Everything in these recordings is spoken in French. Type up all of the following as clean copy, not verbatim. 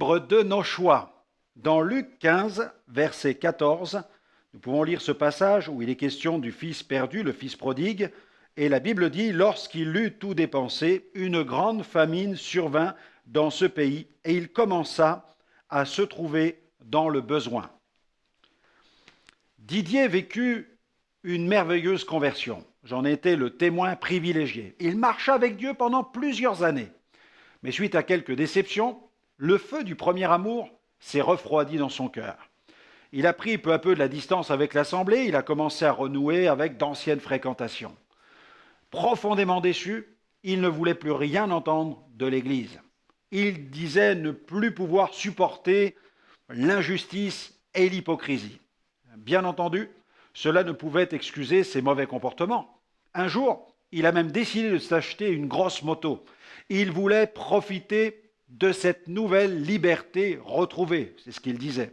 Livre de nos choix. Dans Luc 15, verset 14, nous pouvons lire ce passage où il est question du fils perdu, le fils prodigue, et la Bible dit « Lorsqu'il eut tout dépensé, une grande famine survint dans ce pays, et il commença à se trouver dans le besoin. » Didier vécut une merveilleuse conversion. J'en ai été le témoin privilégié. Il marcha avec Dieu pendant plusieurs années. Mais suite à quelques déceptions, le feu du premier amour s'est refroidi dans son cœur. Il a pris peu à peu de la distance avec l'Assemblée, il a commencé à renouer avec d'anciennes fréquentations. Profondément déçu, il ne voulait plus rien entendre de l'Église. Il disait ne plus pouvoir supporter l'injustice et l'hypocrisie. Bien entendu, cela ne pouvait excuser ses mauvais comportements. Un jour, il a même décidé de s'acheter une grosse moto. Il voulait profiter de cette nouvelle liberté retrouvée, c'est ce qu'il disait.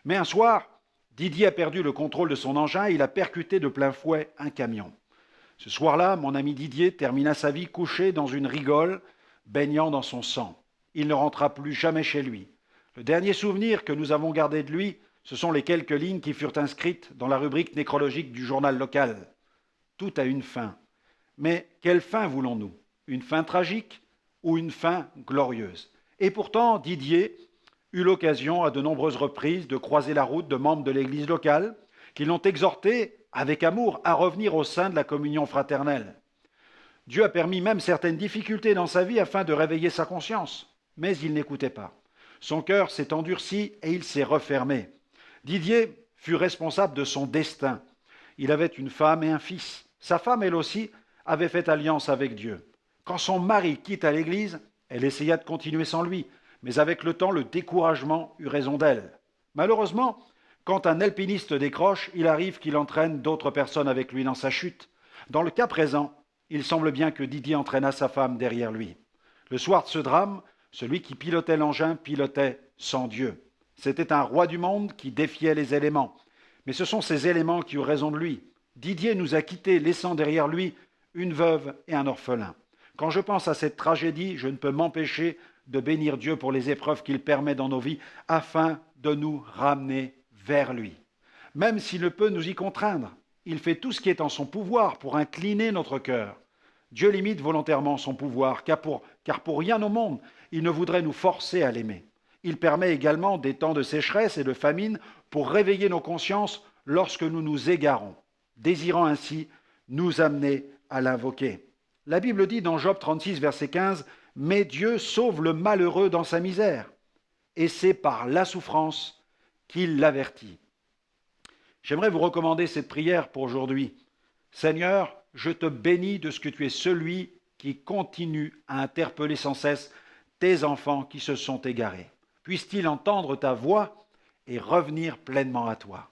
Mais un soir, Didier a perdu le contrôle de son engin et il a percuté de plein fouet un camion. Ce soir-là, mon ami Didier termina sa vie couché dans une rigole, baignant dans son sang. Il ne rentra plus jamais chez lui. Le dernier souvenir que nous avons gardé de lui, ce sont les quelques lignes qui furent inscrites dans la rubrique nécrologique du journal local. Tout a une fin. Mais quelle fin voulons-nous? Une fin tragique ou une fin glorieuse? Et pourtant, Didier eut l'occasion à de nombreuses reprises de croiser la route de membres de l'église locale qui l'ont exhorté avec amour à revenir au sein de la communion fraternelle. Dieu a permis même certaines difficultés dans sa vie afin de réveiller sa conscience, mais il n'écoutait pas. Son cœur s'est endurci et il s'est refermé. Didier fut responsable de son destin. Il avait une femme et un fils. Sa femme, elle aussi, avait fait alliance avec Dieu. Quand son mari quitta l'église, elle essaya de continuer sans lui, mais avec le temps, le découragement eut raison d'elle. Malheureusement, quand un alpiniste décroche, il arrive qu'il entraîne d'autres personnes avec lui dans sa chute. Dans le cas présent, il semble bien que Didier entraîna sa femme derrière lui. Le soir de ce drame, celui qui pilotait l'engin pilotait sans Dieu. C'était un roi du monde qui défiait les éléments. Mais ce sont ces éléments qui ont raison de lui. Didier nous a quittés, laissant derrière lui une veuve et un orphelin. Quand je pense à cette tragédie, je ne peux m'empêcher de bénir Dieu pour les épreuves qu'il permet dans nos vies afin de nous ramener vers lui. Même s'il ne peut nous y contraindre, il fait tout ce qui est en son pouvoir pour incliner notre cœur. Dieu limite volontairement son pouvoir, car pour rien au monde, il ne voudrait nous forcer à l'aimer. Il permet également des temps de sécheresse et de famine pour réveiller nos consciences lorsque nous nous égarons, désirant ainsi nous amener à l'invoquer. La Bible dit dans Job 36, verset 15, « Mais Dieu sauve le malheureux dans sa misère, et c'est par la souffrance qu'il l'avertit. » J'aimerais vous recommander cette prière pour aujourd'hui. Seigneur, je te bénis de ce que tu es celui qui continue à interpeller sans cesse tes enfants qui se sont égarés. Puisse-t-il entendre ta voix et revenir pleinement à toi.